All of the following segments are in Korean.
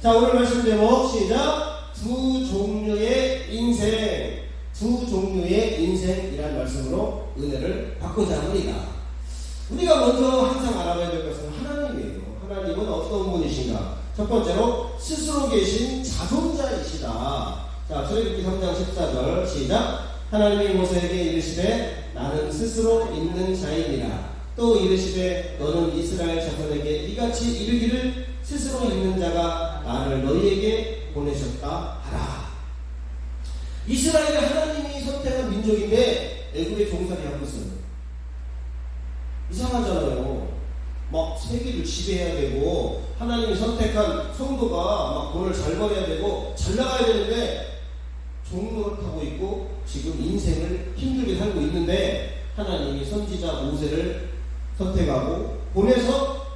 자, 오늘 말씀 제목 시작. 두 종류의 인생. 두 종류의 인생이라는 말씀으로 은혜를 받고자 합니다. 우리가 먼저 항상 알아봐야 될 것은 하나님이에요. 하나님은 어떤 분이신가? 첫 번째로 스스로 계신 자존자이시다. 자, 출애굽기 3장 14절 시작. 하나님이 모세에게 이르시되 나는 스스로 있는 자이니라. 또 이르시되 너는 이스라엘 자손에게 이같이 이르기를 스스로 있는 자가 나를 너희에게 보내셨다 하라. 이스라엘이 하나님이 선택한 민족인데 애굽에 종살이 하고 있어요. 이상하잖아요. 막 세계를 지배해야 되고 하나님이 선택한 성도가 막 돈을 잘 벌어야 되고 잘 나가야 되는데 종노릇하고 있고 지금 인생을 힘들게 살고 있는데 하나님이 선지자 모세를 선택하고 보내서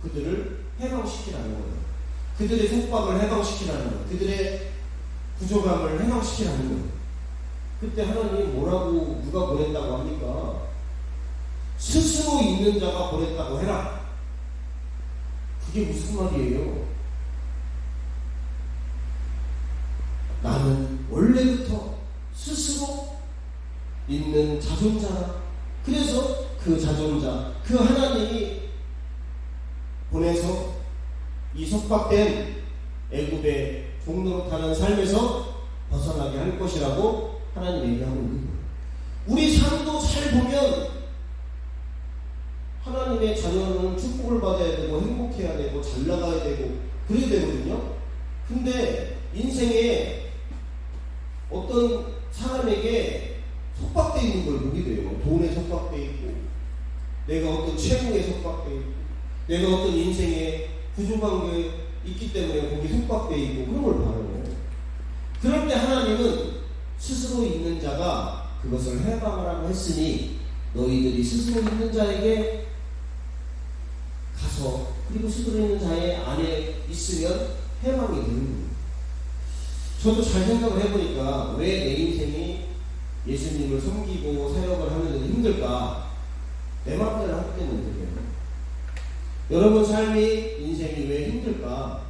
그들을 해방시키라는 거예요. 그들의 속박을 해방시키라는 거예요. 그들의 부족함을 해방시키라는 거예요. 그때 하나님이 뭐라고 누가 보냈다고 합니까? 스스로 있는 자가 보냈다고 해라. 그게 무슨 말이에요? 나는 원래부터 스스로 있는 자존자라. 그래서 그 자존자, 그 하나님이 보내서 이 속박된 애굽의 종노릇하는 삶에서 벗어나게 할 것이라고 하나님 얘기하고 있는 거예요. 우리 삶도 잘 보면 하나님의 자녀는 축복을 받아야 되고 행복해야 되고 잘 나가야 되고 그래야 되거든요. 근데 인생에 어떤 사람에게 속박되어 있는 걸 보게 돼요. 돈에 속박되어 있고 내가 어떤 채무에 속박되어 있고 내가 어떤 인생에 부족한 게 있기 때문에 거기 속박되어 있고 그런 걸 봐요. 그럴 때 하나님은 스스로 있는 자가 그것을 해방하라고 했으니 너희들이 스스로 있는 자에게 가서 그리고 스스로 있는 자의 안에 있으면 해방이 되는 거예요. 저도 잘 생각을 해보니까 왜 내 인생이 예수님을 섬기고 사역을 하면 힘들까? 내 마음대로 하기 때문에 그래요. 여러분 삶이 인생이 왜 힘들까?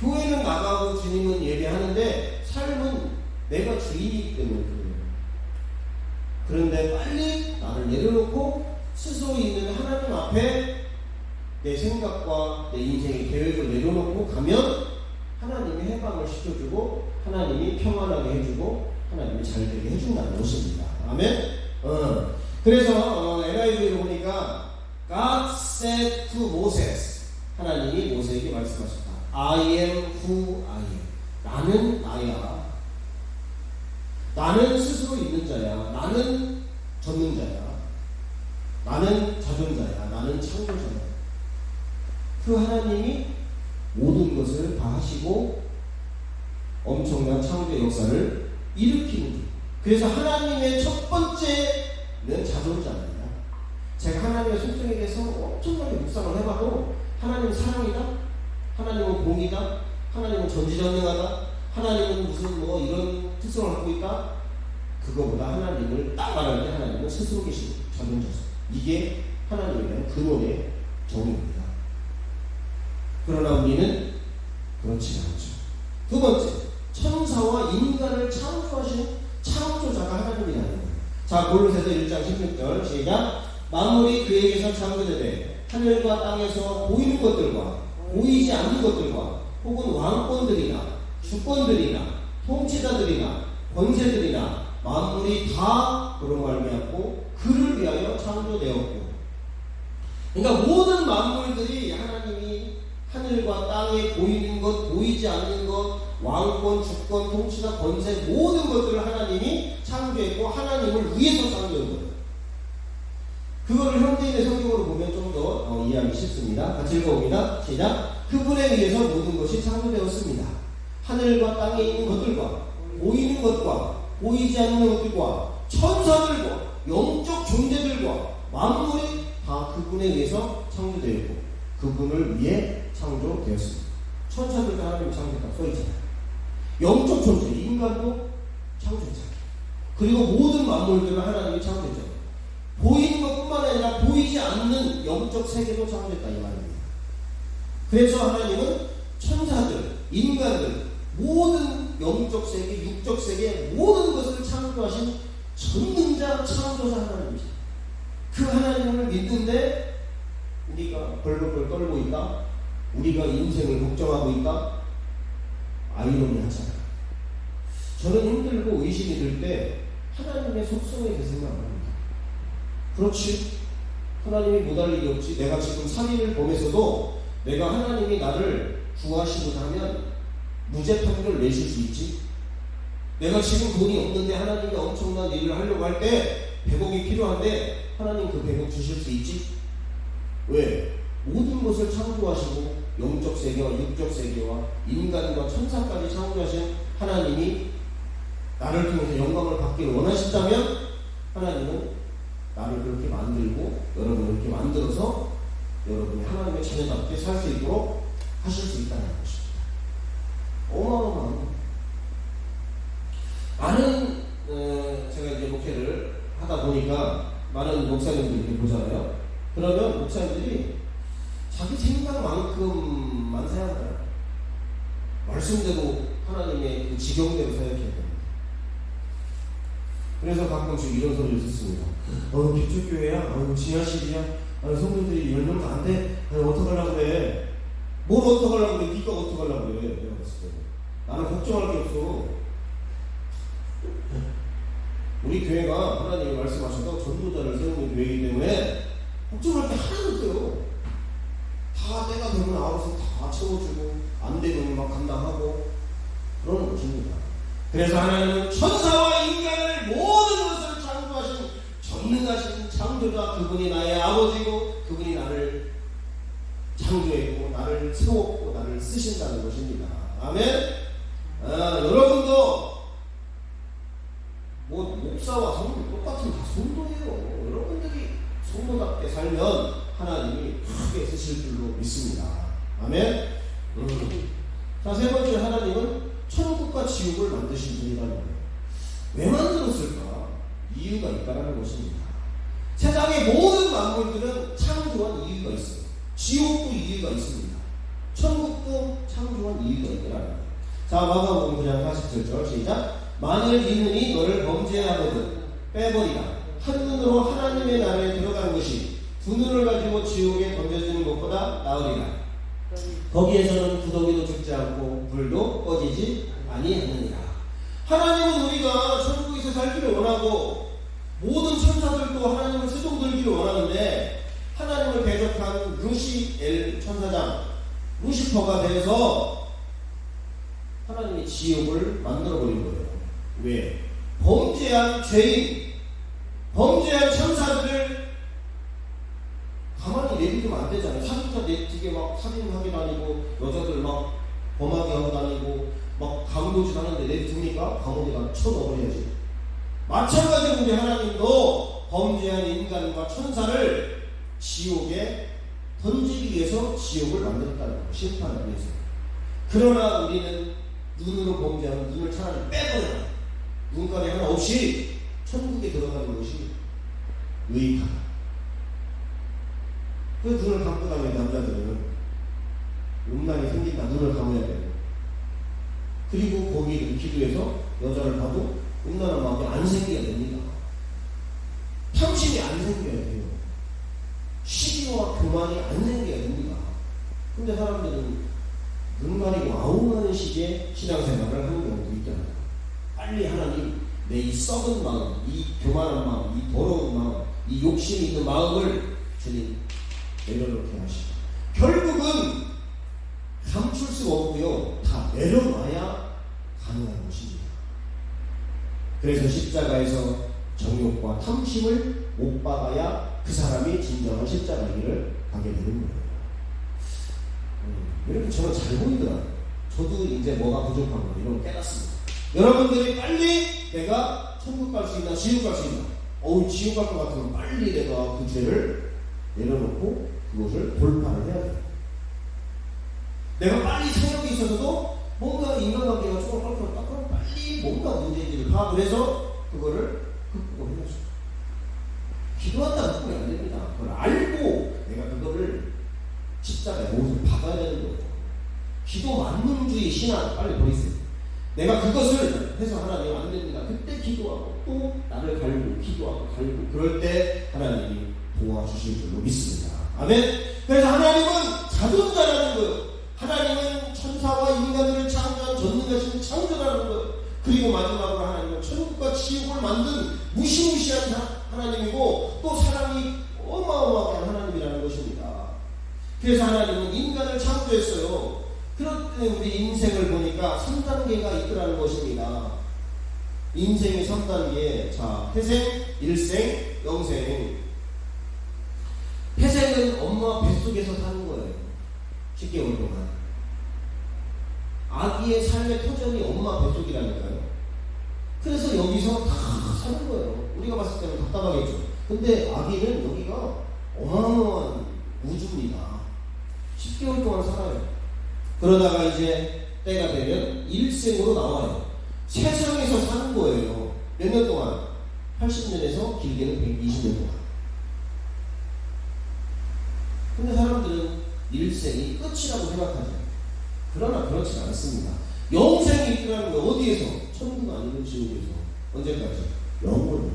교회는 나가고 주님은 예배하는데 삶은 내가 주인이기 때문에 그래요. 그런데 빨리 나를 내려놓고 스스로 있는 하나님 앞에 내 생각과 내 인생의 계획을 내려놓고 가면 하나님이 해방을 시켜주고 하나님이 평안하게 해주고 하나님이 잘되게 해준다는 것입니다. 아멘? 그래서 NIV를 보니까 God said to Moses, 하나님이 모세에게 말씀하셨다. I am who I am. 나는 나야. 나는 스스로 있는 자야. 나는 전능자야. 나는 자존자야. 나는 창조자야. 그 하나님이 모든 것을 다 하시고 엄청난 창조 역사를 일으키는 줄. 그래서 하나님의 첫 번째는 자존자입니다. 제가 하나님의 속성에 대해서 엄청나게 묵상을 해봐도 하나님은 사랑이다, 하나님은 공이다, 하나님은 전지전능하다, 하나님은 무슨 뭐 이런 특성을 갖고 있다. 그거보다 하나님을 딱 말할 때 하나님은 스스로 계시고 자존자죠. 이게 하나님에 대한 근원의 정의입니다. 그러나 우리는 그렇지 않죠. 두 번째, 천사와 인간을 창조하신 창조자가 하나님이라는 거예요. 자, 골로새서 1장 16절 시작. 만물이 그에게서 창조되되 하늘과 땅에서 보이는 것들과 보이지 않는 것들과 혹은 왕권들이나 주권들이나 통치자들이나 권세들이나 만물이 다 그로 말미암고 그를 위하여 창조되었고. 그러니까 모든 만물들이 하나님이 하늘과 땅에 보이는 것, 보이지 않는 것, 왕권, 주권, 통치나 권세 모든 것들을 하나님이 창조했고 하나님을 위해서 창조한 거예요. 그거를 현대인의 성경으로 보면 좀 더 이해하기 쉽습니다. 같이 읽어봅니다. 시작. 그분에 의해서 모든 것이 창조되었습니다. 하늘과 땅에 있는 것들과 보이는 것과 보이지 않는 것들과 천사들과 영적 존재들과 만물이 다 그분에 의해서 창조되었고 그분을 위해 창조되었습니다. 천사들도 하나님이 창조했다고 써있잖아요. 영적 존재, 인간도 창조했잖아요. 그리고 모든 만물들을 하나님이 창조했잖아요. 보이는 것뿐만 아니라 보이지 않는 영적 세계도 창조했다 이 말입니다. 그래서 하나님은 천사들, 인간들, 모든 영적 세계, 육적 세계 모든 것을 창조하신 전능자, 창조자 하나님이죠. 그 하나님을 믿는데 우리가 벌벌벌 떨고 있다, 우리가 인생을 걱정하고 있다, 아이러니하잖아요. 저는 힘들고 의심이 들 때 하나님의 속성에 대해 생각합니다. 그렇지, 하나님이 못할 일이 없지. 내가 지금 살인을 범해서도 내가 하나님이 나를 구하시고자 하면 무죄 판결을 내실 수 있지. 내가 지금 돈이 없는데 하나님이 엄청난 일을 하려고 할 때 100억이 필요한데 하나님 그 100억 주실 수 있지. 왜? 모든 것을 창조하시고 영적 세계와 육적 세계와 인간과 천사까지 창조하신 하나님이 나를 통해서 영광을 받기를 원하신다면 하나님은 나를 그렇게 만들고 여러분을 이렇게 만들어서 여러분이 하나님의 자녀답게 살 수 있도록 하실 수 있다는 것입니다. 어마어마한 많은 제가 이제 목회를 하다 보니까 많은 목사님들이 이렇게 보잖아요. 그러면 목사님들이 자기 생각만큼만 생각해요. 말씀대로 하나님의 그 지경대로 생각해야 됩니다. 그래서 가끔씩 이런 소리를 듣습니다. 기초교회야? 지하실이야? 성도들이 10명도 안 돼? 어떡하려고 그래? 뭘 어떡하려고 그래? 네가 어떡하려고 그래? 내가 봤을 때 나는 걱정할 게 없어. 우리 교회가 하나님이 말씀하셔서 전도자를 세우는 교회이기 때문에 걱정할 게 하나도 없어요. 다 때가 되면 알아서 다 채워주고 안 되면 막 감당하고 그러는 것입니다. 그래서 하나님은 천사와 인간을 모든 것을 창조하신 전능하신 창조자, 그분이 나의 아버지고 그분이 나를 창조했고 나를 세웠고 나를 쓰신다는 것입니다. 아멘. 여러분도 뭐 목사와 성도 똑같은 다 성도예요. 여러분들이 성도답게 살면 하나님이 크게 쓰실 줄로 믿습니다. 아멘. 자, 세 번째, 하나님은 천국과 지옥을 만드신 분이라는 거예요. 왜 만들었을까? 이유가 있다는 것입니다. 세상의 모든 만물들은 창조한 이유가 있어요. 지옥도 이유가 있습니다. 천국도 창조한 이유가 있더라는 거예요. 자, 마가복음 그냥 47절 시작. 만일 이눈이 너를 범죄하거든 빼버리라. 한 눈으로 하나님의 나라에 들어가는 것이 두 눈을 가지고 지옥에 던져지는 것보다 나으리라. 거기에서는 구더기도 죽지 않고 불도 꺼지지 아니하느니라. 하나님은 우리가 천국에서 살기를 원하고 모든 천사들도 하나님을 수종들기를 원하는데 하나님을 대적한 루시엘 천사장 루시퍼가 돼서 하나님이 지옥을 만들어버린 거예요. 왜? 범죄한 죄인, 범죄한 천사들을 가만히 내비두면 안 되잖아요. 사진자 내두개 막 살인하게 다니고 여자들 막 범하게 하고 다니고 막 강도짓 하는데 내비둡니까? 감옥에다 쳐넣어야지. 마찬가지로 우리 하나님도 범죄한 인간과 천사를 지옥에 던지기 위해서 지옥을 만들었다는 거예요. 심판을 위해서. 그러나 우리는 눈으로 범죄하는 눈을 차라리 빼버려라. 눈가리 하나 없이 천국에 들어가는 것이 유익하다. 그 눈을 감고 다니는 남자들은 음란이 생긴다. 눈을 감아야 돼요. 그리고 거기에 기도해서 여자를 봐도 음란한 마음이 안 생겨야 됩니다. 탐심이 안 생겨야 돼요. 시기와 교만이 안 생겨야 됩니다. 근데 사람들은 눈 가리고 아웅하는 식의 신앙생활을 하는 경우도 있잖아요. 빨리 하나님, 내 이 썩은 마음, 이 교만한 마음, 이 더러운 마음, 이 욕심이 있는 마음을 주님 내려놓게 하시고 결국은 감출 수가 없고요. 다 내려놔야 가능한 것입니다. 그래서 십자가에서 정욕과 탐심을 못 박아야 그 사람이 진정한 십자가의 길을 가게 되는 거예요. 이렇게 저는 잘 보이더라고요. 저도 이제 뭐가 부족한 거 이런 거 깨닫습니다. 여러분들이 빨리 내가 천국 갈 수 있나 지옥 갈 수 있나, 지옥 갈 것 같으면 빨리 내가 그 죄를 내려놓고 그것을 돌파를 해야 돼요. 내가 빨리 생각이 있어서도 뭔가 인간관계가 조금 껄끄럽다 그럼 빨리 뭔가 문제인지를 파악을 해서 그거를 극복을 해야죠. 기도한다고 극복이 안 됩니다. 그걸 알고 내가 그거를 십자가에 옷을 박아야 되는 거예요. 기도 만능주의 신앙 빨리 버리세요. 내가 그것을 해서 하나님 안 됩니다. 그때 기도하고 또 나를 갈고 기도하고 갈고 그럴 때 하나님이 도와주실 줄로 믿습니다. 아멘. 그래서 하나님은 자존자라는 거예요. 하나님은 천사와 인간을 창조한 전능하신 창조라는 거예요. 그리고 마지막으로 하나님은 천국과 지옥을 만든 무시무시한 하나님이고 또 사랑이 어마어마한 하나님이라는 것입니다. 그래서 하나님은 인간을 창조했어요. 그런데 우리 인생을 보니까 3단계가 있더라는 것입니다. 인생의 3단계. 자, 태생, 일생, 영생. 태생은 엄마 뱃속에서 사는 거예요. 10개월 동안. 아기의 삶의 터전이 엄마 뱃속이라니까요. 그래서 여기서 다 사는 거예요. 우리가 봤을 때는 답답하겠죠. 근데 아기는 여기가 어마어마한 우주입니다. 10개월 동안 살아요. 그러다가 이제 때가 되면 일생으로 나와요. 세상에서 사는 거예요. 몇 년 동안? 80년에서 길게는 120년 동안. 근데 사람들은 일생이 끝이라고 생각하죠. 그러나 그렇지 않습니다. 영생이 있다는 건 어디에서? 천국 아니면 지옥에서. 언제까지? 영원히.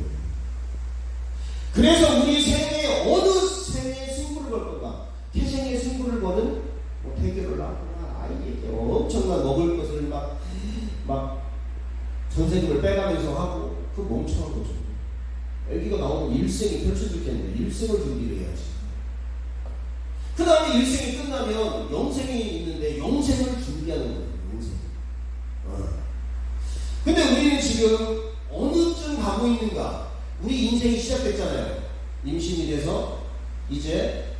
그래서 우리 생에 어느 생에 승부를 걸 건가? 태생의 승부를 거는 뭐 대결을 하거나 아이에게 엄청난 먹을 것을 막 전세금을 빼가면서 하고 그 멍청한 거죠. 애기가 나오면 일생이 펼쳐질 텐데 일생을 준비를 해야지. 그 다음에 일생이 끝나면 영생이 있는데 영생을 준비하는 거예요. 영생. 근데 우리는 지금 어느쯤 가고 있는가? 우리 인생이 시작됐잖아요. 임신이 돼서 이제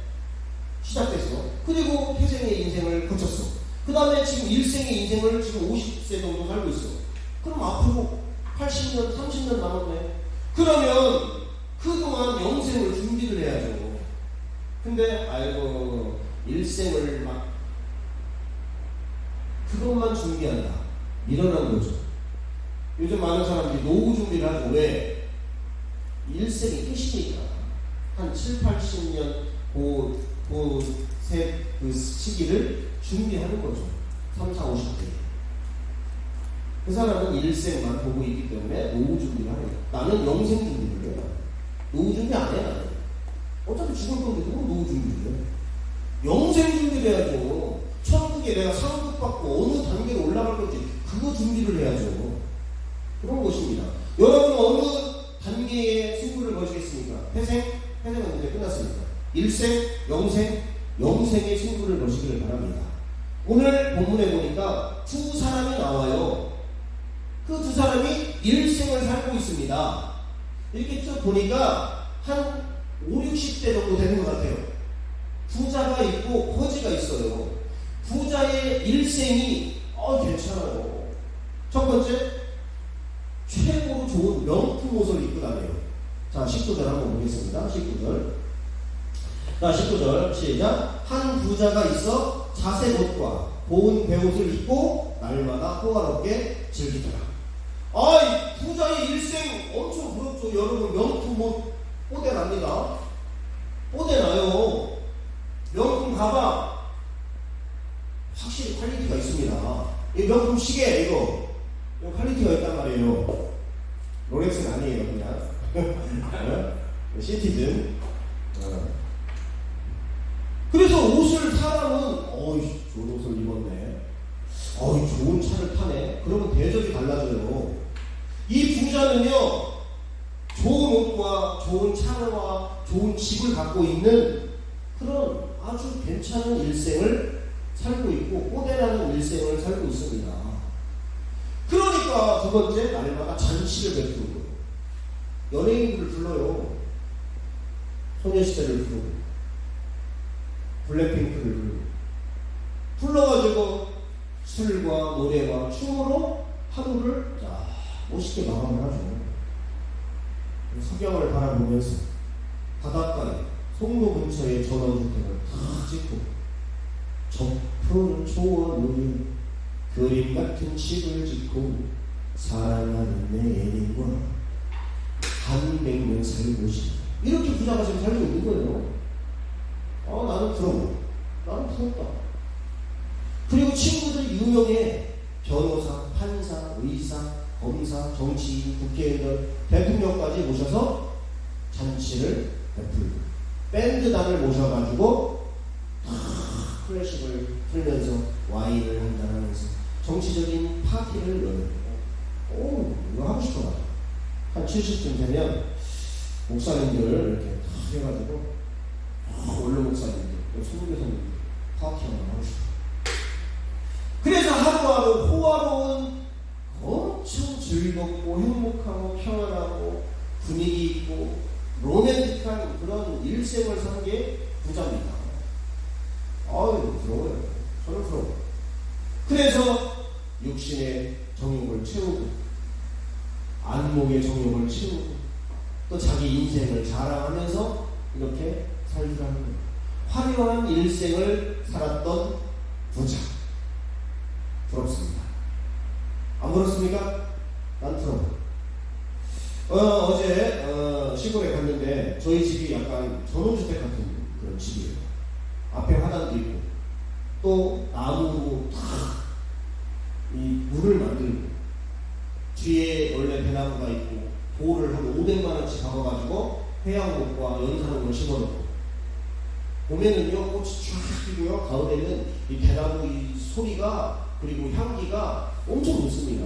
시작됐어. 그리고 태생의 인생을 거쳤어. 그 다음에 지금 일생의 인생을 지금 50세 정도 살고 있어. 그럼 앞으로 80년, 30년 남았네. 그러면 그동안 영생을 준비를 해야죠. 근데 아이고 일생을 막 그것만 준비한다. 일어난 거죠. 요즘 많은 사람들이 노후 준비를 하죠. 왜? 일생이 끝이니까. 한 7, 80년 그 시기를 준비하는 거죠. 3, 4, 50대. 그 사람은 일생만 보고 있기 때문에 노후 준비를 하는 거예요. 나는 영생 준비를 해요. 노후 준비 안 해, 나는. 어차피 죽을 건데 누구 노후 준비를 해? 영생 준비를 해야죠. 천국에 내가 상급 받고 어느 단계로 올라갈 건지 그거 준비를 해야죠. 그런 것입니다. 여러분 어느 단계의 승부를 거시겠습니까? 태생? 태생은 이제 끝났습니다. 일생, 영생, 영생의 승부를 거시기를 바랍니다. 오늘 본문에 보니까 두 사람이 나와요. 그 두 사람이 일생을 살고 있습니다. 이렇게 쭉 보니까 한 5, 60대 정도 되는 것 같아요. 부자가 있고 거지가 있어요. 부자의 일생이 괜찮아요. 첫 번째, 최고로 좋은 명품 옷을 입고 다녀요. 자, 19절 한번 보겠습니다. 19절. 자, 19절 시작. 한 부자가 있어 자색 옷과 고운 베옷을 입고 날마다 호화롭게 즐기더라. 이 부자의 일생 엄청 부럽죠. 여러분 명품 옷 뽀대납니다. 뽀대나요. 명품 가방 확실히 퀄리티가 있습니다. 이 명품 시계 이거 퀄리티가 있단 말이에요. 롤렉스는 아니에요. 그냥 시티즌. 그래서 옷을 사람은 좋은 옷을 입었네. 좋은 차를 타네. 그러면 대접이 달라져요. 이 부자는요, 좋은 옷과 좋은 차와 좋은 집을 갖고 있는 그런 아주 괜찮은 일생을 살고 있고 뽀대나는 일생을 살고 있습니다. 그러니까 두 번째, 날마다 잔치를 베푸는 거예요. 연예인들을 불러요. 소녀시대를 부르고 블랙핑크를 부르고 불러가지고 술과 노래와 춤으로 하루를 멋있게 마감을 하죠. 석양을 바라보면서 바닷가에 송도 근처에 전원주택을 다 짓고 저 초원을 그림 같은 집을 짓고 사랑하는 내 애인과 한 100년 살고 싶다. 이렇게 부자가 지금 살고 있는 거예요. 나는 부러워. 나는 부럽다. 그리고 친구들이 유명해. 변호사, 판사, 의사, 검사, 정치인, 국회의원, 대통령까지 모셔서 잔치를 베풀고 밴드단을 모셔가지고 클래식을 풀면서 와인을 한잔하면서 정치적인 파티를 열어요. 오, 이거 하고 싶어가지고 한 70쯤 되면 목사님들 이렇게 다 해가지고 원로 목사님들, 소교사님들 파티 하나 하고 싶어요. 그래서 하루하루 호화로운 엄청 즐겁고 행복하고 평안하고 분위기 있고 로맨틱한 그런 일생을 산 게 부자입니다. 아유, 부러워요. 저는 부러워요. 그래서 육신의 정욕을 채우고 안목의 정욕을 채우고 또 자기 인생을 자랑하면서 이렇게 살주라는 거예요. 화려한 일생을 살았던 부자. 부럽습니다. 안 부럽습니까? 난 부러워요. 어제 시골에 갔는데 저희 집이 약간 전원주택 같은 그런 집이에요. 앞에 화단도 있고 또 나무로 다 이 물을 만들고 뒤에 원래 배나무가 있고 돌을 한 500만원치 박아가지고 회양목과 연산목을 심어놓고 봄에는요 꽃이 쫙 피고요 가을에는 이 배나무 이 소리가 그리고 향기가 엄청 좋습니다.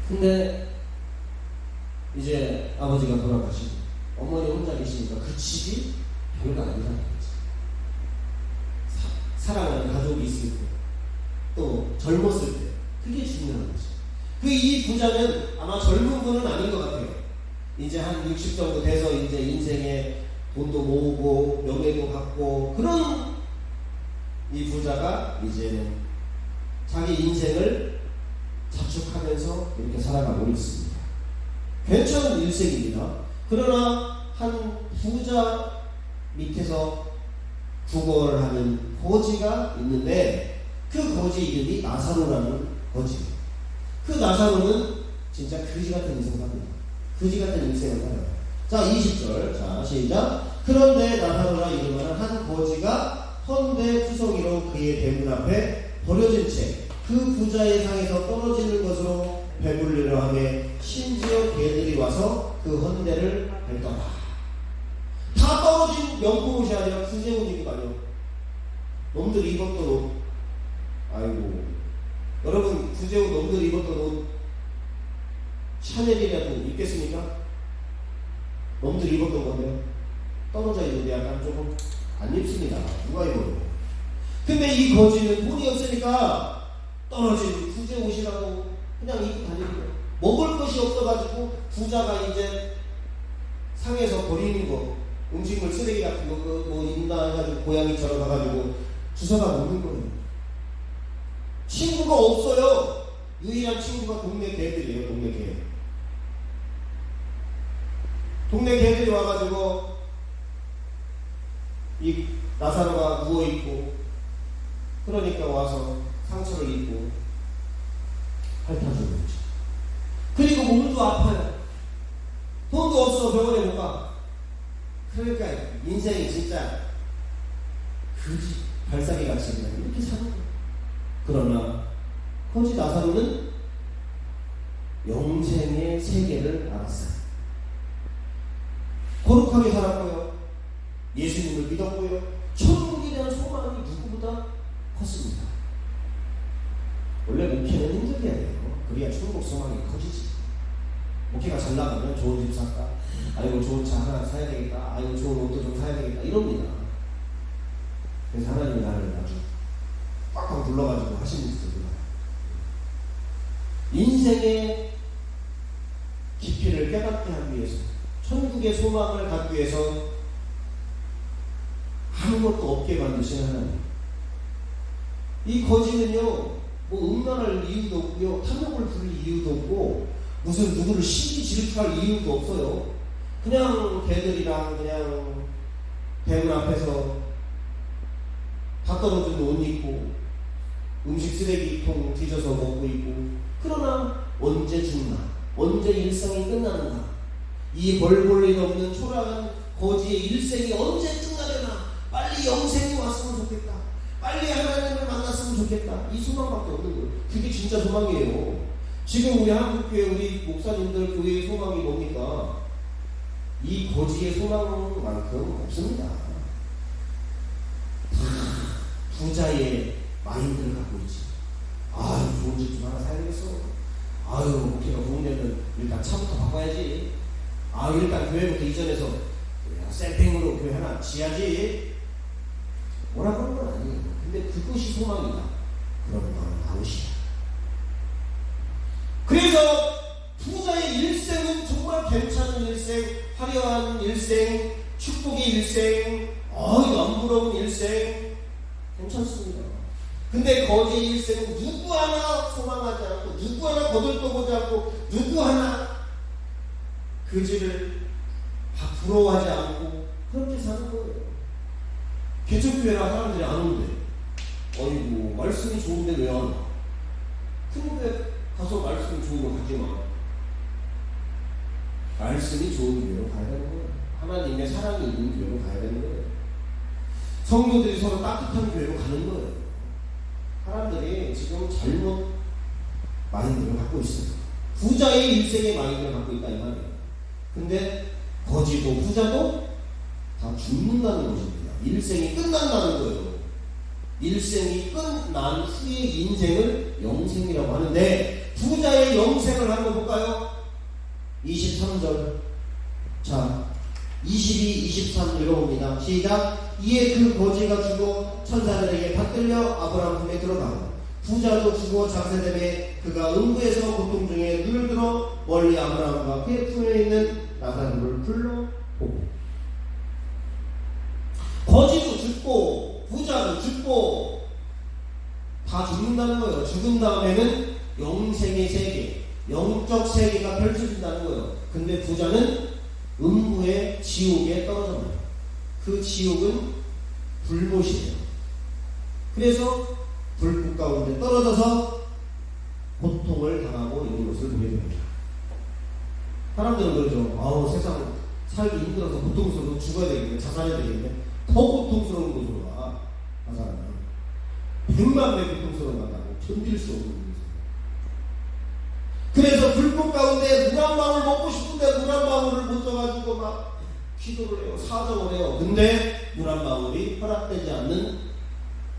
근데 이제 아버지가 돌아가시고 어머니 혼자 계시니까 그 집이 별거 아니라는 거지. 사랑하는 가족이 있을 때 또 젊었을 때 그게 중요한 거지. 그 이 부자는 아마 젊은 분은 아닌 것 같아요. 이제 한 60 정도 돼서 이제 인생에 돈도 모으고 명예도 갖고 그런 이 부자가 이제는 자기 인생을 자축하면서 이렇게 살아가고 있습니다. 괜찮은 일생입니다. 그러나 한 부자 밑에서 구걸을 하는 거지가 있는데 그 거지 이름이 나사로라는 거지예요. 그 나사로는 진짜 그지 같은 인생을 삽니다. 그지 같은 인생을 살아요. 자, 20절. 자, 시작. 그런데 나사로라 이름하는 한 거지가 헌데 투성이로 그의 대문 앞에 버려진 채 그 부자의 상에서 떨어지는 것으로 배불리려 하며 심지어 개들이 와서 그 헌데를 밟더라. 다 떨어진 명품 옷이 아니라 구제 옷 입은 거 아니에요. 놈들이 입었던 옷. 아이고. 여러분, 구제 옷 놈들이 입었던 옷 샤넬이라도 입겠습니까? 놈들이 입었던 건데요. 떨어져 있는데 약간 조금 안 입습니다. 누가 입어요? 근데 이 거지는 돈이 없으니까 떨어진 구제 옷이라고 그냥 입고 다니는 거예요. 먹을 것이 없어가지고 부자가 이제 상에서 버리는 거, 음식물 쓰레기 같은 거, 뭐 있나 해가지고 고양이처럼 가가지고 주워가 먹는 거예요. 친구가 없어요. 유일한 친구가 동네 개들이에요. 동네 개. 동네 개들이 와가지고 이 나사로가 누워있고 그러니까 와서 상처를 입고 핥아주는 거죠. 그리고 몸도 아파요. 돈도 없어 병원에 못 가. 그러니까 인생이 진짜 그지 발사기 같이 그냥 이렇게 사는 거예요. 그러나 거지 나사로는 영생의 세계를 알았어요. 거룩하게 살았고요. 예수님을 믿었고요. 천국에 대한 소망이 누구보다 컸습니다. 원래 목회는 힘들게 해야 돼요. 그래야 천국 소망이 커지지. 목회가 잘 나가면 좋은 집 살까? 아이고 좋은 차 하나 사야 되겠다. 아이고 좋은 옷도 좀 사야 되겠다. 이럽니다. 그래서 하나님이 나를 아주 꽉꽉 불러가지고 하시는 짓을 몰라요. 인생의 깊이를 깨닫게 하기 위해서 천국의 소망을 갖기 위해서 아무것도 없게 만드신 하나님. 이 거지는요 뭐 음란할 이유도 없고요 탐욕을 부릴 이유도 없고 무슨 누구를 시기 질투할 이유도 없어요. 그냥 개들이랑 그냥 대문 앞에서 다 떨어진 옷 입고 음식 쓰레기통 뒤져서 먹고 있고 그러나 언제 죽나? 언제 일상이 끝나는가? 이 벌벌리 없는 초라한 거지의 일생이 언제 끝나려나? 빨리 영생이 왔으면 좋겠다. 빨리 하나님을 만났으면 좋겠다. 이 소망밖에 없는 거예요. 그게 진짜 소망이에요. 지금 우리 한국교회 우리 목사님들 교회의 소망이 뭡니까? 이 거지의 소망만큼 없습니다. 다 부자의 마인드를 갖고 있지. 아유, 좋은 집 좀 하나 사야겠어. 아유, 목회가 좋으려면 일단 차부터 바꿔야지. 아유, 일단 교회부터 이전해서 셀핑으로 교회 하나 지어야지. 뭐라고 하는 건 아니에요. 근데 그것이 소망이다. 그러면 너는 아웃이야. 그래서 부자의 일생은 정말 괜찮은 일생, 화려한 일생, 축복의 일생, 남부러운 일생, 괜찮습니다. 근데 거지의 일생은 누구 하나 소망하지 않고, 누구 하나 거들떠보지 않고, 누구 하나 그 집을 부러워하지 않고, 그렇게 사는 거예요. 개척교회라 사람들이 안 오는데, 어이구, 말씀이 좋은데 왜 안 와? 근데 가서 말씀 좋은 거 가지 마. 말씀이 좋은 교회로 가야 되는 거예요. 하나님의 사랑이 있는 교회로 가야 되는 거예요. 성도들이 서로 따뜻한 교회로 가는 거예요. 사람들이 지금 잘못 마인드를 갖고 있어요. 부자의 일생의 마인드를 갖고 있다 이 말이에요. 근데 거지도 부자도 다 죽는다는 것입니다. 일생이 끝난다는 거예요. 일생이 끝난 후의 인생을 영생이라고 하는데, 부자의 영생을 한번 볼까요? 23절. 자, 22, 23 읽어봅니다. 시작. 이에 그 거지가 죽어 천사들에게 받들려 아브라함 품에 들어가고, 부자도 죽어 장세되매 그가 음부에서 고통 중에 눈을 들어 멀리 아브라함과 그의 품에 있는 나사로를 불러보고. 거지도 죽고 부자도 죽고 다 죽는다는 거예요. 죽은 다음에는 영생의 세계, 영적 세계가 펼쳐진다는 거예요. 근데 부자는 음부의 지옥에 떨어집니다. 그 지옥은 불못이에요. 그래서 불꽃 가운데 떨어져서 고통을 당하고 있는 것을 보게 됩니다. 사람들은 그러죠. 아우, 세상 살기 힘들어서 고통스러워 죽어야 되겠네, 자살해야 되겠네. 더 고통스러운 곳으로 가. 자살하면 100만 배 고통스러운 거다고 견딜 수 없는 거죠. 그래서 불꽃 가운데 물 한 방울 먹고 싶은데 물 한 방울을 못 줘가지고 막 기도를 해요. 사정을 해요. 근데 물 한 방울이 허락되지 않는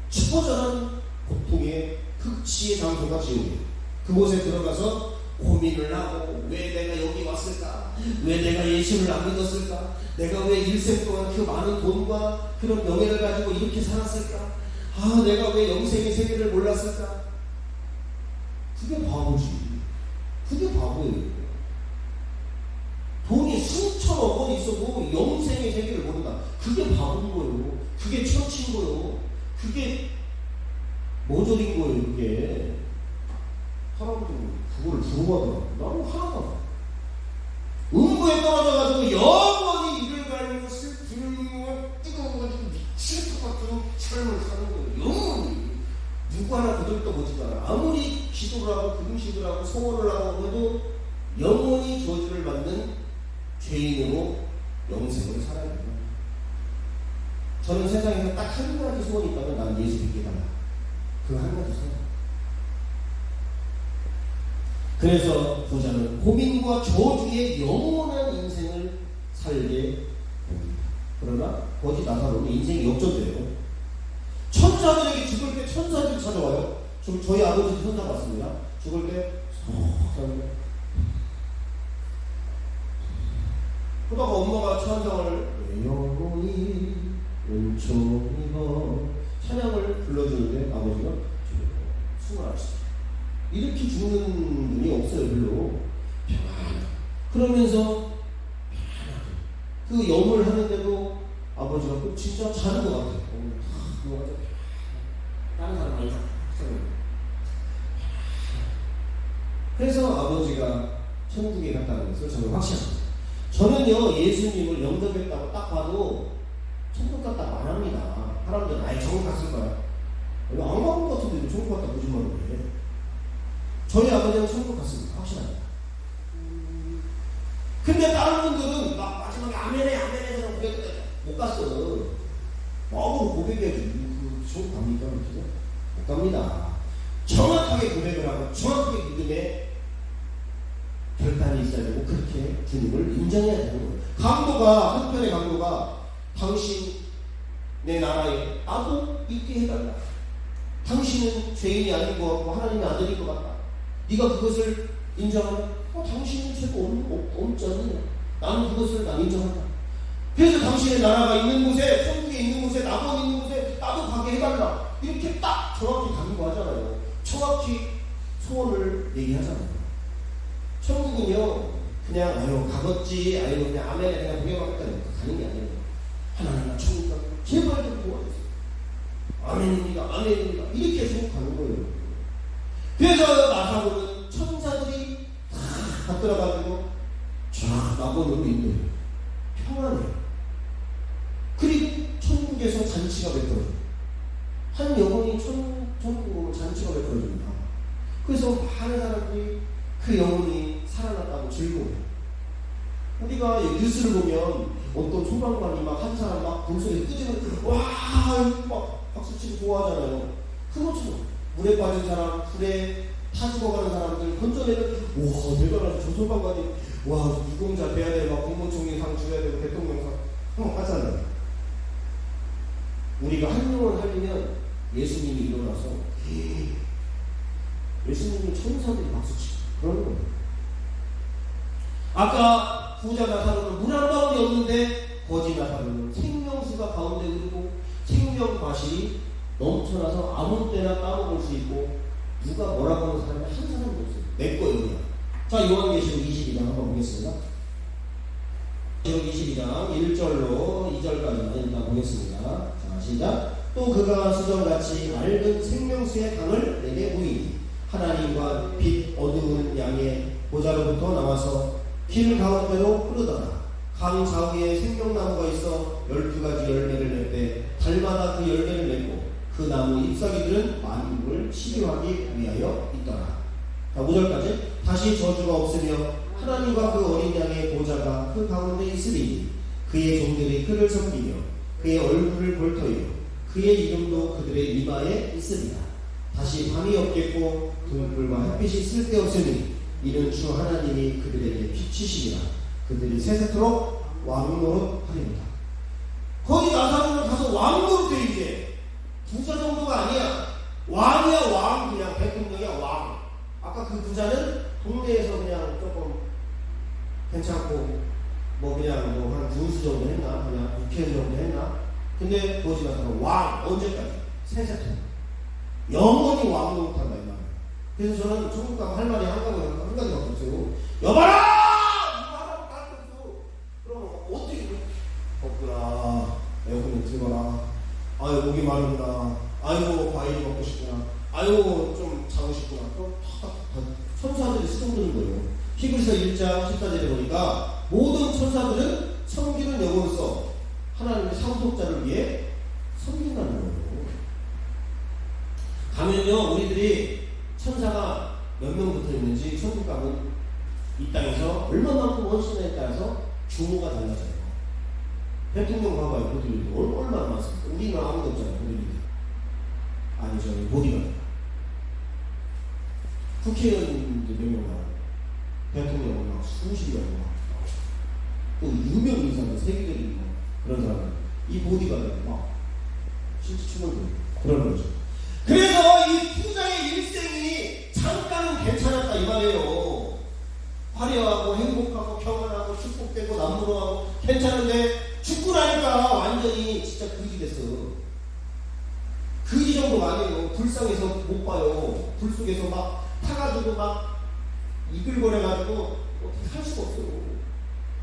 초절한 고통의 극치의 장소가 지옥이에요. 그곳에 들어가서 고민을 하고, 왜 내가 여기 왔을까? 왜 내가 예수를 안 믿었을까? 내가 왜 일생 동안 그 많은 돈과 그런 명예를 가지고 이렇게 살았을까? 내가 왜 영생의 세계를 몰랐을까? 그게 바보지. 그게 바보예요. 돈이 수천억 원 있어도 영생의 세계를 모른다. 그게 바보인 거예요. 그게 천치인 거예요. 그게 모조린 거예요. 그게 사람들이 그거를 부러워하더라고. 나는 하나도 음부에 떨어져가지고 영원히 이를 갈고 슬픔을 뜨거워가지고 미칠 것 같은 삶을 사는 거예요. 영원히. 누구 하나 거들떠보지도 않아. 아무리 기도를 하고 금식을 하고 소원을 하고 해도 영원히 저주를 받는 죄인으로 영생을 살아야 됩니다. 저는 세상에서 딱 한 가지 소원이 있다면 난 예수 믿게 달라. 그 한 가지 소원. 그래서 부자는 고민과 저주의 영원한 인생을 살게 됩니다. 그러나 거지 나사로는 인생이 역전돼요. 천사들에게 죽을 때 천사들이 찾아와요. 저희 아버지도 천사 봤습니다. 죽을 때 그러다가 엄마가 찬양을 영원히 은총이여 찬양을 불러주는데 아버지가 숨을 안 쉬어요. 이렇게 죽는 분이 없어요. 별로 평안하게. 그러면서 평안하게 그 염을 하는데도 아버지가 진짜 자는 것 같아요. 다른 사람 많이 잤어요. 그래서 아버지가 천국에 갔다는 것을 저는 확신합니다. 저는요, 예수님을 영접했다고 딱 봐도 천국 갔다 안 합니다. 사람들은 아예 천국 갔을 거야. 악마군 같은데 천국 갔다 거짓말을 해. 저희 아버지는 천국 갔습니다. 확실합니다. 근데 다른 분들은 막 마지막에 아멘해 해서 고백했는데 못 갔어. 마음으로 고백해야지. 천국 갑니까? 그렇게? 못 갑니다. 정확하게 고백을 하고 정확하게 믿음의 결단이 있어야 되고 그렇게 주님을 인정해야 되는 거예요. 강도가 한편의 강도가 당신 내 나라에 나도 있게 해달라. 당신은 죄인이 아닌 것 같고 하나님의 아들인 것 같다. 네가 그것을 인정하면 당신은 죄가 없지 않느냐. 나는 그것을 난 인정한다. 그래서 당신의 나라가 있는 곳에 천국에 있는 곳에 나도 있는 곳에 나도 가게 해달라. 이렇게 딱 정확히 강구하잖아요. 정확히 소원을 얘기하잖아요. 천국은요 그냥 아유 가겠지 아유 그냥 아멘에 그냥 구경하겠다 가는 게 아니에요. 하나님 천국 가면 제발 좀 도와주세요. 아멘입니다. 아멘입니다. 이렇게 천국 가는 거예요. 그래서 나사로는 천사들이 다 들어가지고 쫙 나보는 인도해요. 평안해요. 그리고 천국에서 잔치가 베풀어져요. 한 영혼이 천국으로 잔치가 베풀어집니다. 그래서 많은 사람들이 그 영혼이 살아났다고 즐거워요. 우리가 뉴스를 보면 어떤 소방관이 막 한 사람 막 물속에 끄집어 와막 박수치고 좋아하잖아요. 그것처럼 물에 빠진 사람, 불에 타 죽어가는 사람들 건져내면 와 대단하다. 저 소방관이 와 유공자 돼야 돼. 막 국무총리 상 줘야 되고 대통령 상 하잖아요. 우리가 한 영혼 살리면 예수님이 일어나서 예수님이 천사들이 박수치고 그러는 거예요. 아까 부자 나사로는 물 한 방울이 없는데 거지 나사로는 생명수가 가운데 흐르고 생명과실이 넘쳐나서 아무 때나 따먹을 수 있고 누가 뭐라고 하는 사람이 한 사람도 없어요. 내 거예요 그냥. 자 요한계시록 22장 한번 보겠습니다. 22장 1절로 2절까지만 일단 보겠습니다. 자 시작. 또 그가 수정같이 맑은 생명수의 강을 내게 보이니 하나님과 빛 어두운 양의 보좌로부터 나와서 길 가운데로 흐르더라. 강 좌우에 생명나무가 있어 12가지 열매를 맺되 달마다 그 열매를 맺고 그 나무 잎사귀들은 만국을 치료하기 위하여 있더라. 자 5절까지. 다시 저주가 없으며 하나님과 그 어린 양의 보좌가 그 가운데 있으리니 그의 종들이 그를 섬기며 그의 얼굴을 볼 터이요 그의 이름도 그들의 이마에 있으리라. 다시 밤이 없겠고 등불과 햇빛이 쓸데없으니 이는 주 하나님이 그들에게 빛이시리라. 그들이 세세토록 왕노릇하리로다. 거기 나사로는 가서 왕노릇해. 이제 부자 정도가 아니야. 왕이야 왕. 그냥 대통령이야 왕. 아까 그 부자는 동네에서 그냥 조금 괜찮고 뭐 그냥 뭐 한 군수 정도 했나 그냥 국회의원 정도 했나. 근데 거기 나사로 왕. 언제까지? 세세토록 영원히 왕노릇한다 이 말이야. 그래서 저는 천국 가면 할 말이 한 가지밖에 없어요. 여봐라! 이거 하라고 할 게 없어. 그러면 어떻게 해? 덥구나. 에어컨 틀거라. 아유 목이 마른다. 아유 과일 먹고 싶구나. 아유 좀 자고 싶구나. 천사들이 수정되는 거예요. 히브리서 1장 14절에 보니까 모든 천사들은 섬기는 영으로서 하나님의 상속자를 위해 섬긴다는 거예요. 가면요 우리들이 천사가 몇 명 붙어 있는지 천국 가면 이 땅에서 얼마만큼 원신에 따라서 규모가 달라져요. 대통령 봐봐요. 보디빌드 얼마나 많습니까? 우리는 아무도 없잖아요. 보디빌드 아니 저기 보디빌드 국회의원도 몇 명 나와요. 대통령은 막 수십 명 나와요. 또 유명 인사들 세계적인 그런 사람들 이 보디가드 막 진짜 춤을 보고 그런 거죠. 그래서 이 부자의 일생이 잠깐은 괜찮았다 이 말이에요. 화려하고 행복하고 평안하고 축복되고 남부러하고 괜찮은데 죽고 나니까 완전히 진짜 그지 됐어. 그지 정도가 아니에요. 불쌍해서 못 봐요. 불 속에서 막 타가지고 막 이글거려가지고 어떻게 살 수가 없어요.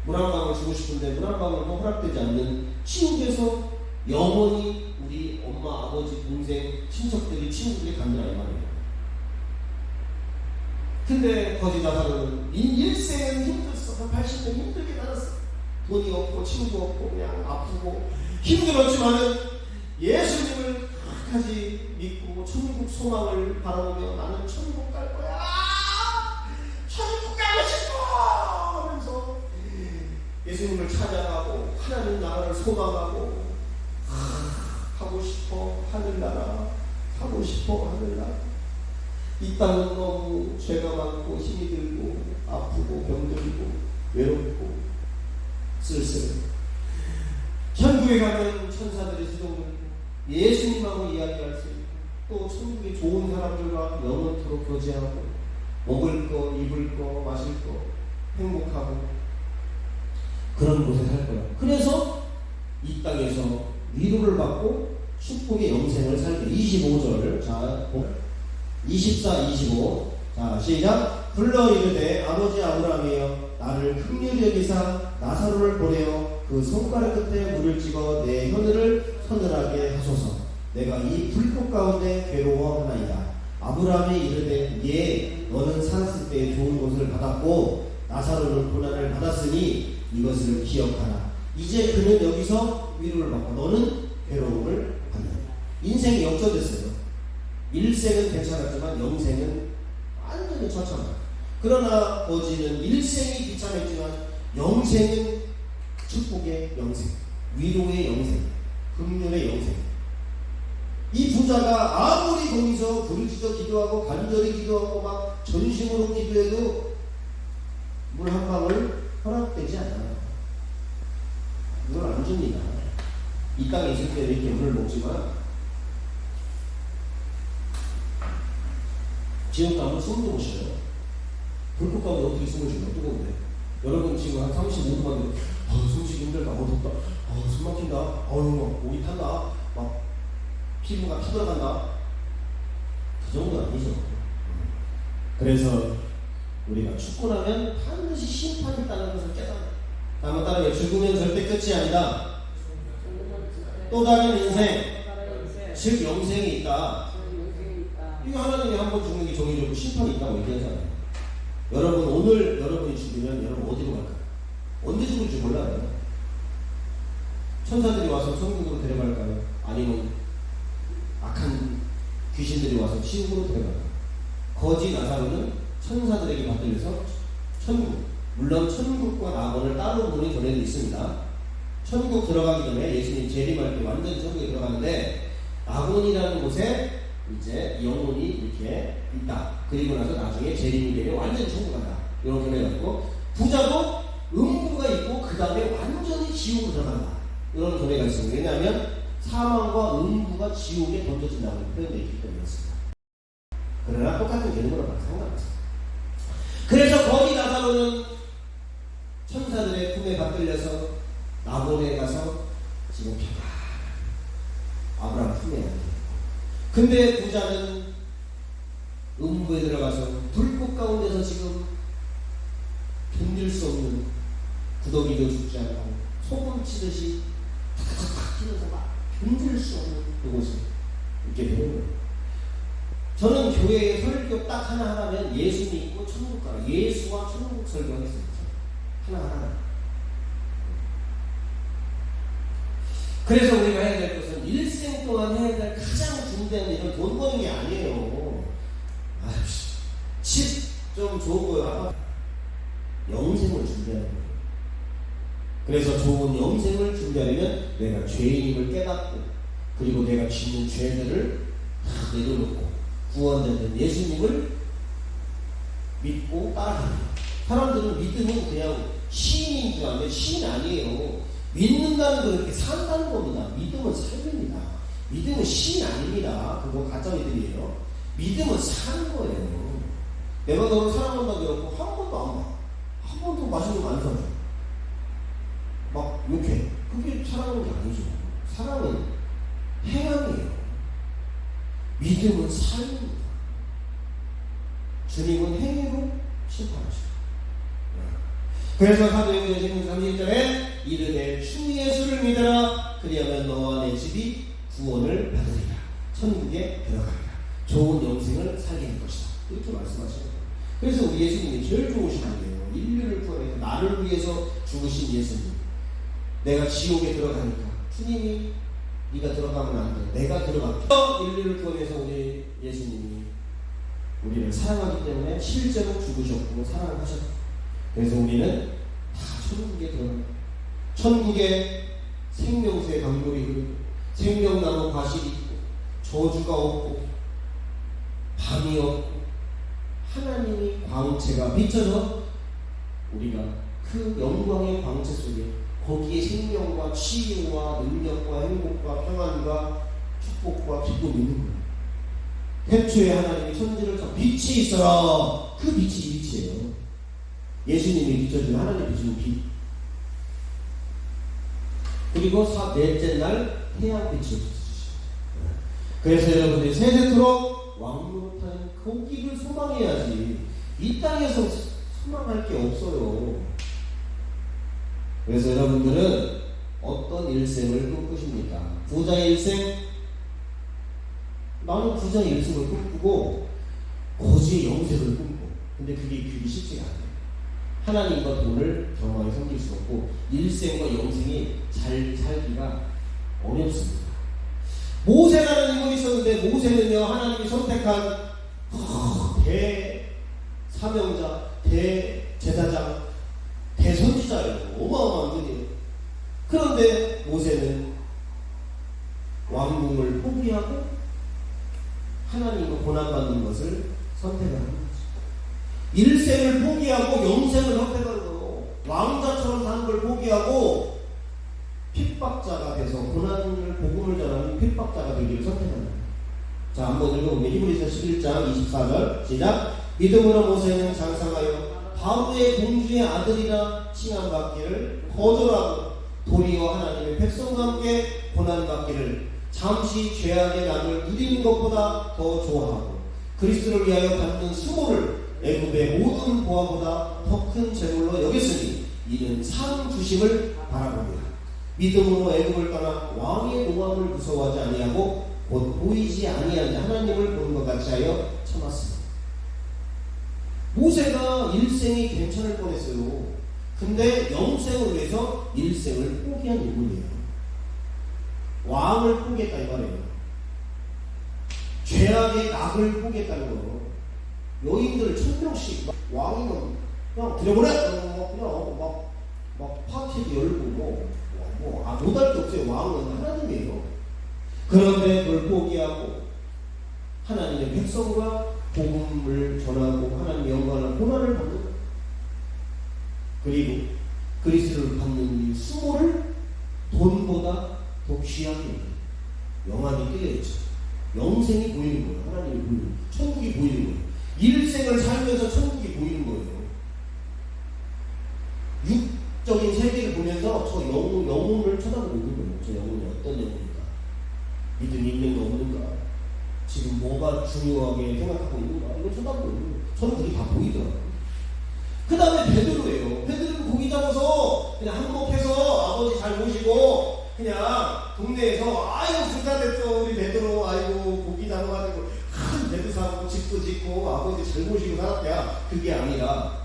물 한 방울 주고 싶은데 물 한 방울도 허락되지 않는 지옥에서 영원히 우리 엄마, 아버지, 동생, 친척들이, 친구들이 간다 이 말이에요. 근데 거지 나사로는 일생은 힘들었어. 80년 힘들게 살았어. 돈이 없고 친구 없고 그냥 아프고 힘들었지만은 예수님을 끝까지 믿고 천국 소망을 바라보며 나는 천국 갈 거야. 천국 가고 싶어 하면서 예수님을 찾아가고 하나님 나라를 소망하고 하고 가고 싶어 하늘나라, 가고 싶어 하늘나라. 이 땅은 너무 죄가 많고 힘이 들고 아프고 병들고 외롭고 쓸쓸해. 천국에 가면 천사들이 수종을 예수님하고 이야기할 수 있고, 또 천국에 좋은 사람들과 영원토록 교제하고, 먹을 거, 입을 거, 마실 거 행복하고 그런 곳에 살 거야. 그래서 이 땅에서 위로를 받고 축복의 영생을 살게. 25절. 자, 24, 25. 자, 시작. 불러 이르되 아버지 아브라함이여 나를 긍휼히 여기사 나사로를 보내어 그 손가락 끝에 물을 찍어 내 혀를 서늘하게 하소서. 내가 이 불꽃 가운데 괴로워하나이다. 아브라함이 이르되 예 너는 살았을 때 좋은 것을 받았고 나사로는 고난을 받았으니 이것을 기억하라. 이제 그는 여기서 위로를 받고 너는 괴로움을 받는다. 인생이 역전됐어요. 일생은 괜찮았지만 영생은 완전히 처참하다. 그러나 거지는 일생이 비참했지만 영생은 축복의 영생, 위로의 영생, 긍휼의 영생. 이 부자가 아무리 거기서 부르짖어 기도하고 간절히 기도하고 막 전심으로 기도해도 물 한 방울 허락되지 않아요. 물을 안 줍니다. 이 땅에 있을 때는 이렇게 물을 먹지만 지옥 가면 숨도 못 쉬어요. 불꽃 가면 어떻게 숨을 쉬어요? 뜨거운데. 여러분 지금 한 35도만 돼. 숨쉬기 힘들다. 덥다. 숨 막힌다. 목이 탄다. 막 피부가 타들어간다. 그 정도는 아니죠. 그래서 우리가 죽고 나면 반드시 심판이 있다는 것을 깨달아요. 다음은 따라해. 죽으면 절대 끝이 아니다. 또 다른 인생, 즉 영생이 있다. 이거 하나님이 한 번 죽는 게 정해졌고 심판이 있다고 얘기하잖아요. 여러분 오늘 여러분이 죽으면 여러분 어디로 갈까요? 언제 죽을지 몰라요. 천사들이 와서 천국으로 데려갈까요? 아니면 악한 귀신들이 와서 지옥으로 데려갈까요? 거지 나사로는 천사들에게 받들려서 천국, 물론 천국과 낙원을 따로 보는 견해도 있습니다. 천국 들어가기 전에 예수님 재림할 때 완전 천국에 들어가는데 낙원이라는 곳에 이제 영혼이 이렇게 있다. 그리고 나서 나중에 재림이 되면 완전 천국 간다. 이런 견해가 있고, 부자도 음부가 있고 그 다음에 완전히 지옥으로 들어간다. 이런 견해가 있습니다. 왜냐하면 사망과 음부가 지옥에 던져진다고 표현되어 있기 때문이었습니다. 그러나 똑같은 개념으로 봐도 상관없습니다. 그래서 거기 나사로는 천사들의 품에 받들려서 나본에 가서 지금 아브라함 품에 앉아있고, 근데 부자는 음부에 들어가서 불꽃 가운데서 지금 견딜 수 없는, 구더기도 죽지 않고 소금 치듯이 탁탁탁 튀면서 막 견딜 수 없는 그곳에 있게 되는 거예요. 저는 교회에 설교 딱 하나 하면 예수 믿고 천국 가라, 예수와 천국 설교하겠습니다. 하나. 그래서 우리가 해야 될 것은 일생 동안 해야 될 가장 중대한 일은 돈 버는 게 아니에요. 집 좀 좋은 거요. 영생을 준비하는 거예요. 그래서 좋은 영생을 준비하려면 내가 죄인임을 깨닫고, 그리고 내가 짓는 죄들을 다 내려놓고 구원되는 예수님을 믿고 따라가는 거예요. 사람들은 믿음은 그냥 시인인 줄 아는데 시인 아니에요. 믿는다는 건 이렇게 산다는 겁니다. 믿음은 삶입니다. 믿음은 시인 아닙니다. 그거 가짜 믿음이에요. 믿음은 사는 거예요. 내가 너를 사랑한다고 그러고 한 번도 안 봐. 한 번도 맛있는 거 안 사줘. 막 욕해. 그게 사랑하는 게 아니죠. 사랑은 행함이에요. 믿음은 삶입니다. 주님은 행위로 심판하시죠. 그래서 사도행전 31절에 이르되 주 예수를 믿으라. 그리하면 너와 내 집이 구원을 받으리라. 천국에 들어가리라. 좋은 영생을 살게 할 것이다. 이렇게 말씀하시는 거예요. 그래서 우리 예수님이 제일 좋으신 분이에요. 인류를 구원해서 나를 위해서 죽으신 예수님. 내가 지옥에 들어가니까 주님이 네가 들어가면 안 돼. 내가 들어갈게. 인류를 구원해서 우리 예수님이 우리를 사랑하기 때문에 실제로 죽으셨고 사랑을 하셨고, 그래서 우리는 다 천국에 들어갑니다. 천국에 생명수의 강물이 흐르고 생명나무 과실이 있고 저주가 없고 밤이 없고 하나님이 광채가 비춰서 우리가 그 영광의 광채 속에 거기에 생명과 치유와 능력과 행복과 평안과 축복과 기쁨이 있는 거예요. 태초에 하나님이 천지를 빛이 있어라. 그 빛이 이 빛이에요. 예수님이 비춰준 하나님 비추는 빛. 그리고 넷째 날 태양빛이 비춰주시죠. 그래서 여러분들이 세세토록 왕노릇하는 그 길을 소망해야지. 이 땅에서 소망할 게 없어요. 그래서 여러분들은 어떤 일생을 꿈꾸십니까? 부자의 일생? 나는 부자의 일생을 꿈꾸고 거지의 영생을 꿈꿔. 근데 그게 쉽지가 않아요. 하나님과 돈을 경험하게 섬길 수 없고 일생과 영생이 잘 살기가 어렵습니다. 모세라는 인물이 있었는데 모세는요 하나님이 선택한 대사명자, 대제사장, 대선지자예요. 어마어마한 분이에요. 그런데 모세는 왕궁을 포기하고 하나님과 고난받는 것을 선택을 합니다. 일생을 포기하고 영생을 선택하는 거예요. 왕자처럼 사는 걸 포기하고 핍박자가 돼서 고난을 복음을 전하는 핍박자가 되기를 선택합니다. 자, 한번 읽어보면 히브리서 11장 24절 시작. 믿음으로 모세는 장성하여 바로의 공주의 아들이라 칭함받기를 거절하고 도리어 하나님의 백성과 함께 고난받기를 잠시 죄악의 낙을 누리는 것보다 더 좋아하고 그리스도를 위하여 받는 수고를 애굽의 모든 보화보다 더 큰 재물로 여겼으니 이는 상 주심을 바라봅니다. 믿음으로 애굽을 떠나 왕의 노함을 무서워하지 아니하고 곧 보이지 아니한 하나님을 보는 것 같이 하여 참았습니다. 모세가 일생이 괜찮을 뻔했어요. 근데 영생을 위해서 일생을 포기한 인물이에요. 왕을 포기했다 이 말이에요. 죄악의 낙을 포기했다는 거예요. 여인들 1000명씩 왕이면 그냥 들여보내! 그냥 막 파티도 열고 못할 게 없어요. 왕은 하나님이에요. 그런데 그걸 포기하고 하나님의 백성과 복음을 전하고 하나님의 영광을 고난을 받는 거예요. 그리고 그리스도를 받는 이 수모를 돈보다 더 귀하게 영안이 뜨여있죠. 영생이 보이는 거예요. 하나님이 보이는 거예요. 천국이 보이는 거예요. 일생을 살면서 천국이 보이는 거예요. 육적인 세계를 보면서 저 영혼을 쳐다보고 있는 거예요. 저 영혼이 어떤 영혼인가? 믿음이 있는가 없는가? 지금 뭐가 중요하게 생각하고 있는가? 이걸 쳐다보고 있는 거예요. 저는 그게 다 보이더라고요. 그 다음에 베드로예요. 베드로는 고기 잡아서 그냥 한몫해서 아버지 잘 모시고 그냥 동네에서 아이고 부자 됐어 우리 베드로 아이고 고기 잡아가지고 큰 배도 사고 집도 짓고 아버지 잘 모시고 살았대야. 그게 아니라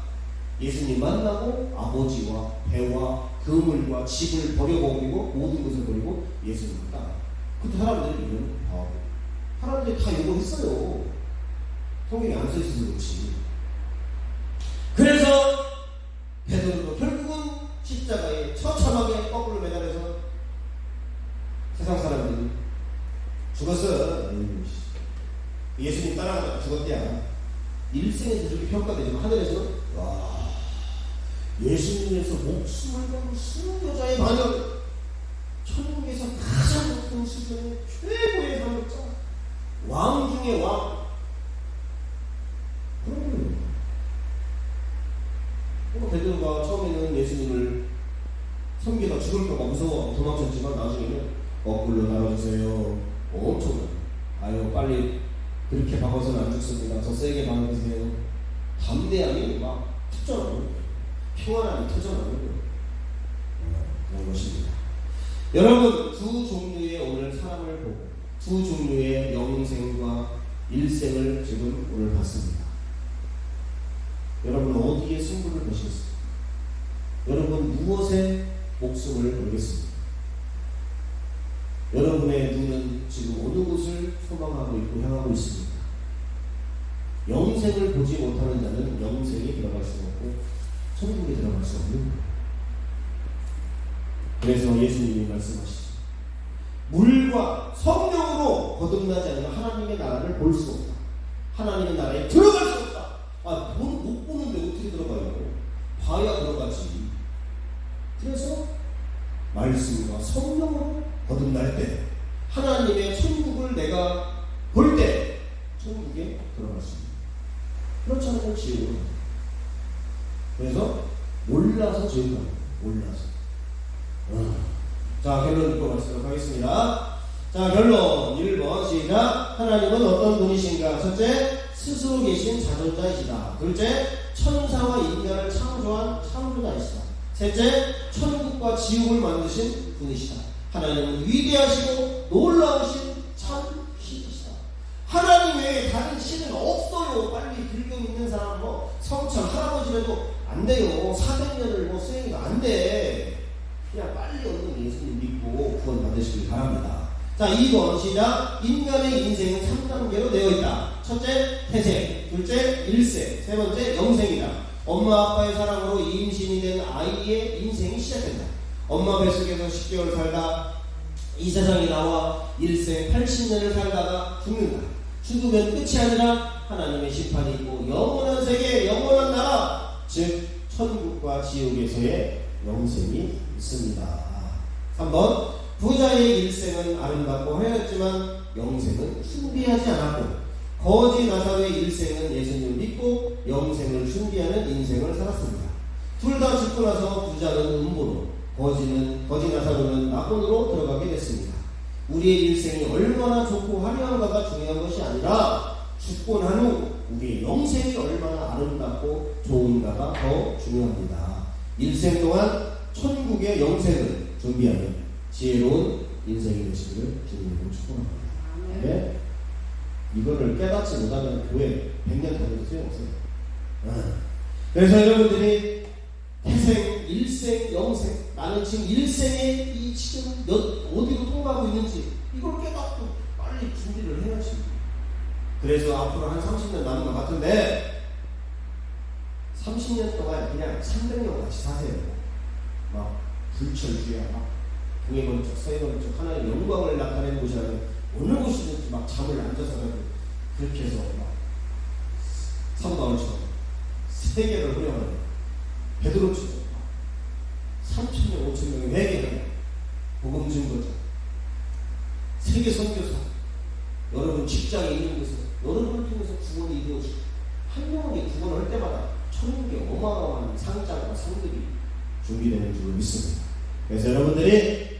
예수님 만나고 아버지와 배와 그물과 집을 버려버리고 모든 것을 버리고 예수님을 따라. 그때 사람들이 이런 사람들이 다 이거 했어요. 성경에 안 써있어서 그렇지. 그래서 베드로도 결국은 십자가에 처참하게 거꾸로 매달려서 세상 사람들이 죽었어. 예수님 따라가다가 죽었대야. 일생에서 저렇게 평가되지만 하늘에서는 와 예수님에서 목숨을 걸고 수많은 여자의 반역 천국에서 가장 높은 수준의 최고의 반역자 왕 중의 왕 그런 거예요. 베드로가 처음에는 예수님을 섬기다 죽을까봐 무서워 도망쳤지만 나중에는 거꾸로 나눠주세요. 엄청나요. 아유 빨리 그렇게 박아서는 안 죽습니다. 더 세게 박아주세요. 담대함이 막 터져나오는 거예요. 평안함이 터져나오는 거예요. 그런 것입니다. 여러분 두 종류의 오늘 사람을 보고 두 종류의 영생과 일생을 지금 오늘 봤습니다. 여러분 어디에 승부를 거시겠습니까? 여러분 무엇에 목숨을 걸겠습니까? 여러분의 눈은 지금 어느 곳을 소망하고 있고 향하고 있습니다. 영생을 보지 못하는 자는 영생에 들어갈 수 없고 천국에 들어갈 수 없는 거예요. 그래서 예수님이 말씀하시죠. 물과 성령으로 거듭나지 않으면 하나님의 나라를 볼 수 없다. 하나님의 나라에 들어갈 수 없다. 못 보는데 어떻게 들어가요? 봐야 들어가지. 그래서 말씀과 성령으로 거듭날 때 하나님의 천국을 내가 볼 때 천국에 들어갈 수 있다. 그렇지 않으면 지옥으로 갑니다. 그래서 몰라서 지옥 갑니다. 몰라서. 자, 결론 읽고 말씀을 하겠습니다. 자, 결론 1번 시작. 하나님은 어떤 분이신가? 첫째, 스스로 계신 자존자이시다. 둘째, 천사와 인간을 창조한 창조자이시다. 셋째, 천국과 지옥을 만드신 분이시다. 하나님은 위대하시고 놀라우신 참 신이시다. 하나님 외에 다른 신은 없어요. 빨리 불교 믿는 사람 성천 할아버지라도 안 돼요. 400년을 수행이 안 돼. 그냥 빨리 얻는 예수님 믿고 구원 받으시길 바랍니다. 자, 2번 시작. 인간의 인생은 3단계로 되어 있다. 첫째, 태생. 둘째, 일생. 세 번째, 영생이다. 엄마 아빠의 사랑으로 임신이 된 아이의 인생이 시작된다. 엄마 뱃속에서 10개월 살다 이 세상에 나와 일생 80년을 살다가 죽는다. 죽으면 끝이 아니라 하나님의 심판이 있고 영원한 세계, 영원한 나라, 즉 천국과 지옥에서의 영생이 있습니다. 3번 부자의 일생은 아름답고 하였지만 영생은 숭배하지 않았고 거지 나사로의 일생은 예수님을 믿고 영생을 숭배하는 인생을 살았습니다. 둘 다 죽고 나서 부자는 음보로 거지 나사로는 낙원으로 들어가게 됐습니다. 우리의 일생이 얼마나 좋고 화려한가가 중요한 것이 아니라 죽고 난 후 우리의 영생이 얼마나 아름답고 좋은가가 더 중요합니다. 일생 동안 천국의 영생을 준비하는 지혜로운 인생이 되시기를 주님으로 축복합니다. 네? 이거를 깨닫지 못하면 교회 100년 다녀도 소용없어요. 그래서 여러분들이 태생, 일생, 영생, 나는 지금 일생에 이 지금 어디로 통과하고 있는지 이걸 깨닫고 빨리 준비를 해야지. 그래서 앞으로 한 30년 남은 것 같은데 30년 동안 그냥 300년 같이 사세요. 막 불철주야, 막 동해 번쩍 서해 번쩍 하나님의 영광을 나타내는 곳이라면 어느 곳이든지 막 잠을 안 자서 그렇게 해서 막 사도 바울처럼 세계를 흐려하는 베드로처럼 3,000명, 5,000명이 회개하는 복음 증거자, 세계 선교사, 여러분 직장에 있는 곳에서 여러분을 통해서 구원이 이루어지고 한 명이 구원을 할 때마다 천국의 어마어마한 상장과 상들이 준비되는 줄 믿습니다. 그래서 여러분들이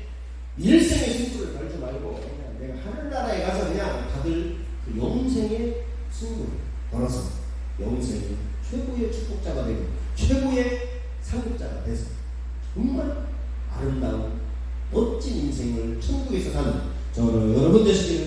일생의 승부를 걸지 말고 그냥 내가 하늘나라에 가서 그냥 다들 그 영생의 승부를 걸어서 영생의 최고의 축복자가 되고 최고의 상급자가 돼서 정말 아름다운 멋진 인생을 천국에서 사는 저는 여러분 되시기를